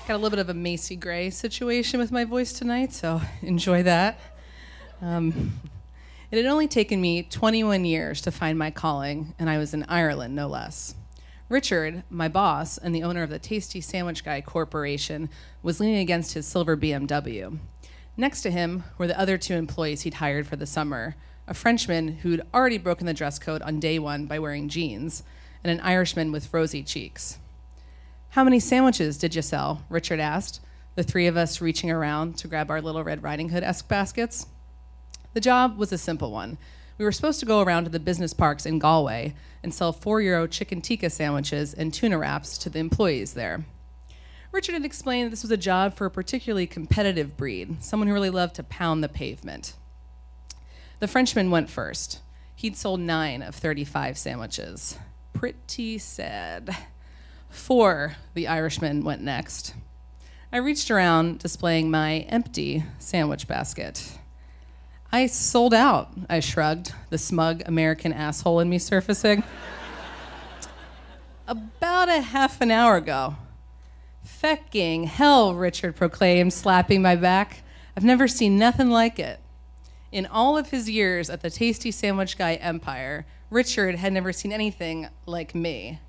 Got a little bit of a Macy Gray situation with my voice tonight, so enjoy that. It had only taken me 21 years to find my calling, and I was in Ireland, no less. Richard, my boss and the owner of the Tasty Sandwich Guy Corporation, was leaning against his silver BMW. Next to him were the other two employees he'd hired for the summer, a Frenchman who'd already broken the dress code on day one by wearing jeans, and an Irishman with rosy cheeks. "How many sandwiches did you sell?" Richard asked, the three of us reaching around to grab our Little Red Riding Hood-esque baskets. The job was a simple one. We were supposed to go around to the business parks in Galway and sell €4 chicken tikka sandwiches and tuna wraps to the employees there. Richard had explained this was a job for a particularly competitive breed, someone who really loved to pound the pavement. The Frenchman went first. He'd sold 9 of 35 sandwiches. Pretty sad. 4, the Irishman went next. I reached around, displaying my empty sandwich basket. "I sold out," I shrugged, the smug American asshole in me surfacing. "About a half an hour ago." "Fecking hell," Richard proclaimed, slapping my back. "I've never seen nothing like it." In all of his years at the Tasty Sandwich Guy empire, Richard had never seen anything like me.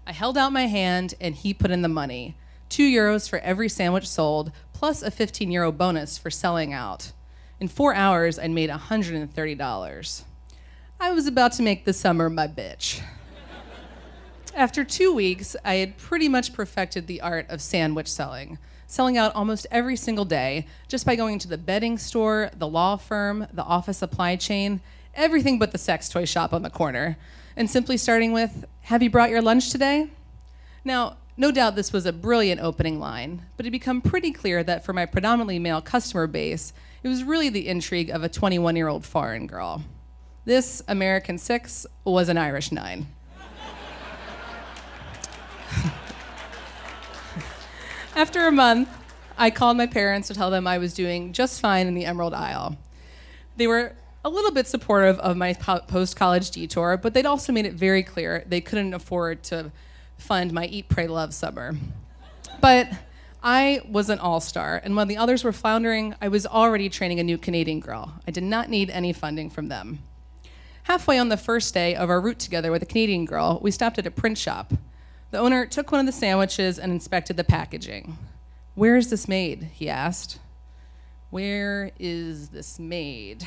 I held out my hand, and he put in the money. €2 for every sandwich sold, plus a €15 bonus for selling out. In 4 hours, I'd made $130. I was about to make the summer my bitch. After 2 weeks, I had pretty much perfected the art of sandwich selling out almost every single day, just by going to the bedding store, the law firm, the office supply chain, everything but the sex toy shop on the corner, and simply starting with, "Have you brought your lunch today?" Now, no doubt this was a brilliant opening line, but it had become pretty clear that for my predominantly male customer base, it was really the intrigue of a 21-year-old foreign girl. This American 6 was an Irish 9. After a month, I called my parents to tell them I was doing just fine in the Emerald Isle. They were a little bit supportive of my post-college detour, but they'd also made it very clear they couldn't afford to fund my Eat, Pray, Love summer. But I was an all-star, and when the others were floundering, I was already training a new Canadian girl. I did not need any funding from them. Halfway on the first day of our route together with a Canadian girl, we stopped at a print shop. The owner took one of the sandwiches and inspected the packaging. "Where is this made?" he asked. "Where is this made?"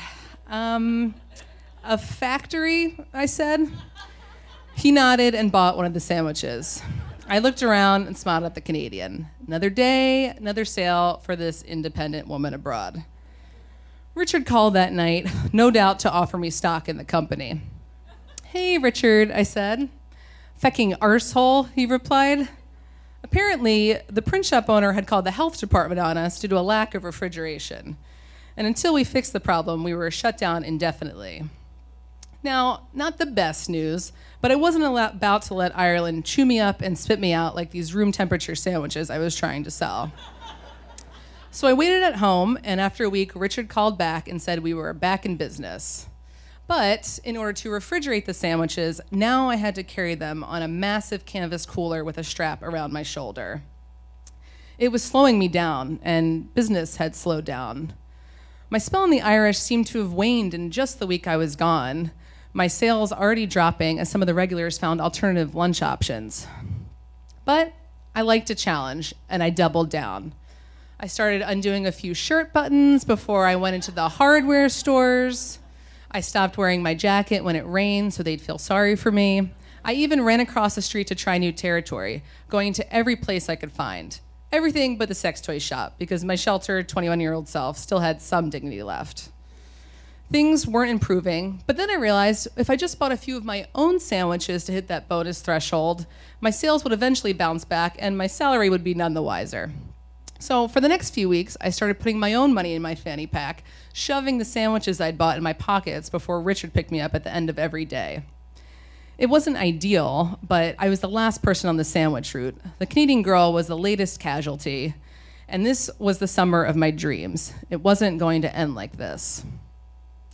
"A factory," I said. He nodded and bought one of the sandwiches. I looked around and smiled at the Canadian. Another day, another sale for this independent woman abroad. Richard called that night, no doubt to offer me stock in the company. "Hey, Richard," I said. "Fecking arsehole," he replied. Apparently, the print shop owner had called the health department on us due to a lack of refrigeration. And until we fixed the problem, we were shut down indefinitely. Now, not the best news, but I wasn't about to let Ireland chew me up and spit me out like these room temperature sandwiches I was trying to sell. So I waited at home, and after a week, Richard called back and said we were back in business. But in order to refrigerate the sandwiches, now I had to carry them on a massive canvas cooler with a strap around my shoulder. It was slowing me down, and business had slowed down. My spell in the Irish seemed to have waned in just the week I was gone, my sales already dropping as some of the regulars found alternative lunch options. But I liked a challenge, and I doubled down. I started undoing a few shirt buttons before I went into the hardware stores. I stopped wearing my jacket when it rained so they'd feel sorry for me. I even ran across the street to try new territory, going to every place I could find. Everything but the sex toy shop, because my sheltered 21-year-old self still had some dignity left. Things weren't improving, but then I realized if I just bought a few of my own sandwiches to hit that bonus threshold, my sales would eventually bounce back and my salary would be none the wiser. So for the next few weeks, I started putting my own money in my fanny pack, shoving the sandwiches I'd bought in my pockets before Richard picked me up at the end of every day. It wasn't ideal, but I was the last person on the sandwich route. The Canadian girl was the latest casualty, and this was the summer of my dreams. It wasn't going to end like this.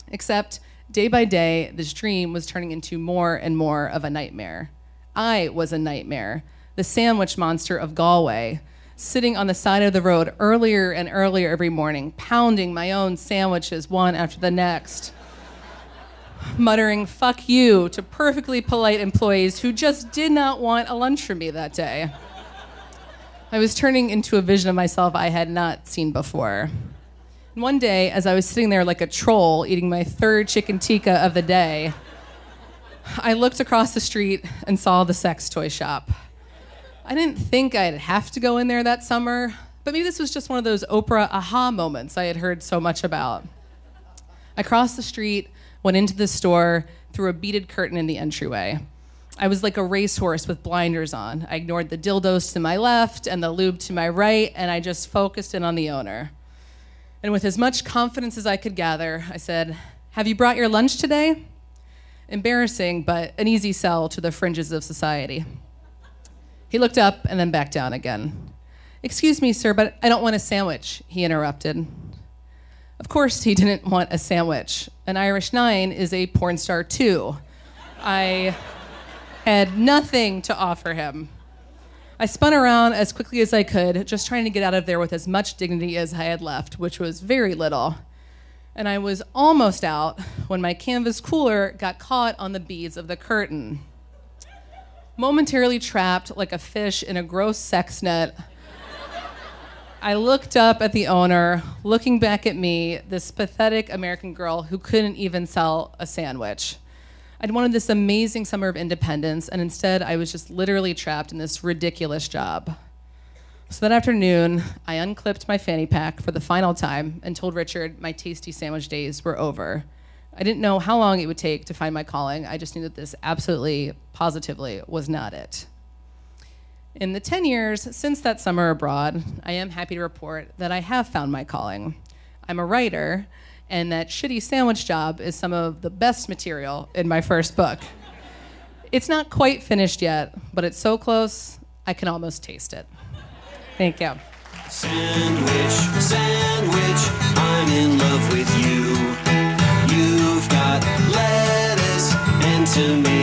Except, day by day, this dream was turning into more and more of a nightmare. I was a nightmare, the sandwich monster of Galway, sitting on the side of the road earlier and earlier every morning, pounding my own sandwiches one after the next, muttering "fuck you" to perfectly polite employees who just did not want a lunch from me that day. I was turning into a vision of myself I had not seen before. And one day, as I was sitting there like a troll eating my third chicken tikka of the day, I looked across the street and saw the sex toy shop. I didn't think I'd have to go in there that summer, but maybe this was just one of those Oprah aha moments I had heard so much about. I crossed the street, went into the store, through a beaded curtain in the entryway. I was like a racehorse with blinders on. I ignored the dildos to my left and the lube to my right, and I just focused in on the owner. And with as much confidence as I could gather, I said, "Have you brought your lunch today?" Embarrassing, but an easy sell to the fringes of society. He looked up and then back down again. "Excuse me, sir, but I don't want a sandwich," he interrupted. Of course he didn't want a sandwich. An Irish 9 is a porn star too. I had nothing to offer him. I spun around as quickly as I could, just trying to get out of there with as much dignity as I had left, which was very little. And I was almost out when my canvas cooler got caught on the beads of the curtain. Momentarily trapped like a fish in a gross sex net, I looked up at the owner, looking back at me, this pathetic American girl who couldn't even sell a sandwich. I'd wanted this amazing summer of independence, and instead I was just literally trapped in this ridiculous job. So that afternoon, I unclipped my fanny pack for the final time and told Richard my tasty sandwich days were over. I didn't know how long it would take to find my calling. I just knew that this absolutely, positively was not it. In the 10 years since that summer abroad, I am happy to report that I have found my calling. I'm a writer, and that shitty sandwich job is some of the best material in my first book. It's not quite finished yet, but it's so close, I can almost taste it. Thank you. Sandwich, sandwich, I'm in love with you. You've got lettuce and tomato.